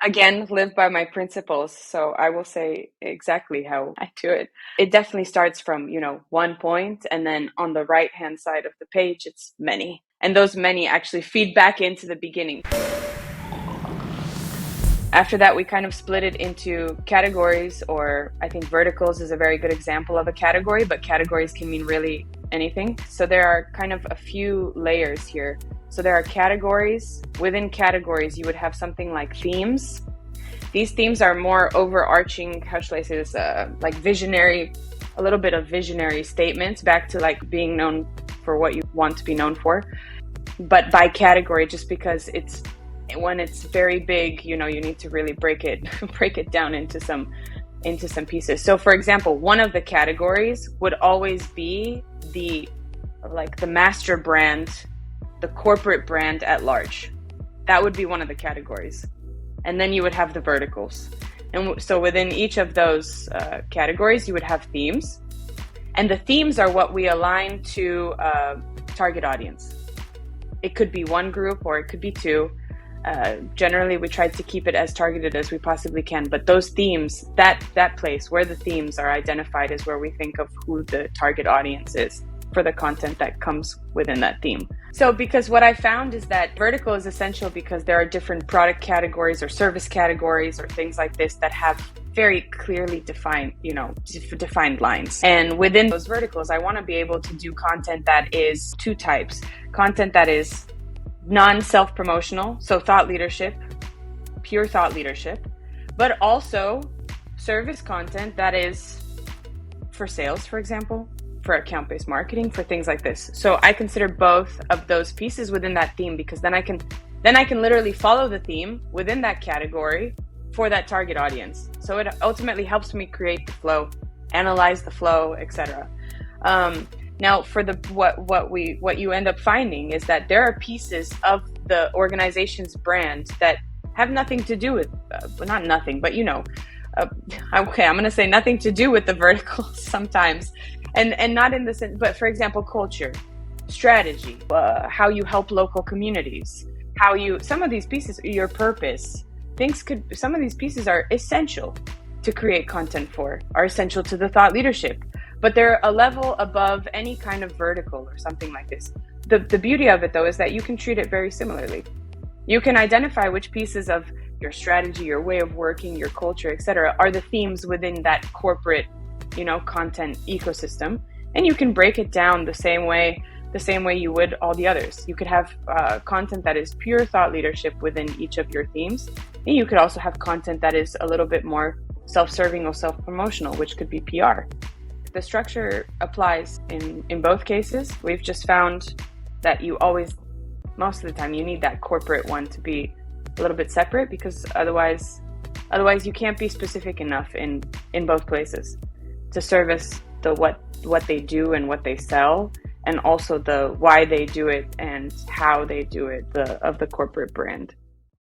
again, live by my principles. So I will say exactly how I do it. It definitely starts from, one point, and then on the right hand side of the page, it's many. And those many actually feed back into the beginning. After that, we kind of split it into categories, or I think verticals is a very good example of a category, but categories can mean really anything. So there are kind of a few layers here. So there are categories. Within categories, you would have something like themes. These themes are more overarching, how should I say this, like visionary, a little bit of visionary statements back to like being known for what you want to be known for. But by category, just because when it's very big, you need to really break it down into some pieces. So for example, one of the categories would always be the master brand, the corporate brand at large. That would be one of the categories. And then you would have the verticals. And so within each of those categories, you would have themes. And the themes are what we align to target audience. It could be one group or it could be two. Generally, we try to keep it as targeted as we possibly can. But those themes, that place where the themes are identified is where we think of who the target audience is for the content that comes within that theme. So because what I found is that vertical is essential because there are different product categories or service categories or things like this that have very clearly defined, defined lines. And within those verticals, I want to be able to do content that is two types. Content that is non-self-promotional, so thought leadership, pure thought leadership, but also service content that is for sales, for example, for account-based marketing, for things like this. So I consider both of those pieces within that theme, because then I can literally follow the theme within that category for that target audience. So it ultimately helps me create the flow, analyze the flow, etc. Now, for what you end up finding is that there are pieces of the organization's brand that have nothing to do with, not nothing, but okay, I'm going to say nothing to do with the verticals sometimes, and not in the sense, but for example, culture, strategy, how you help local communities, some of these pieces, your purpose, some of these pieces are essential to create content for, are essential to the thought leadership. But they're a level above any kind of vertical or something like this. The beauty of it, though, is that you can treat it very similarly. You can identify which pieces of your strategy, your way of working, your culture, etc., are the themes within that corporate, content ecosystem, and you can break it down the same way you would all the others. You could have content that is pure thought leadership within each of your themes, and you could also have content that is a little bit more self-serving or self-promotional, which could be PR. The structure applies in both cases. We've just found that most of the time, you need that corporate one to be a little bit separate, because otherwise you can't be specific enough in both places to service the what they do and what they sell, and also the why they do it and how they do it of the corporate brand.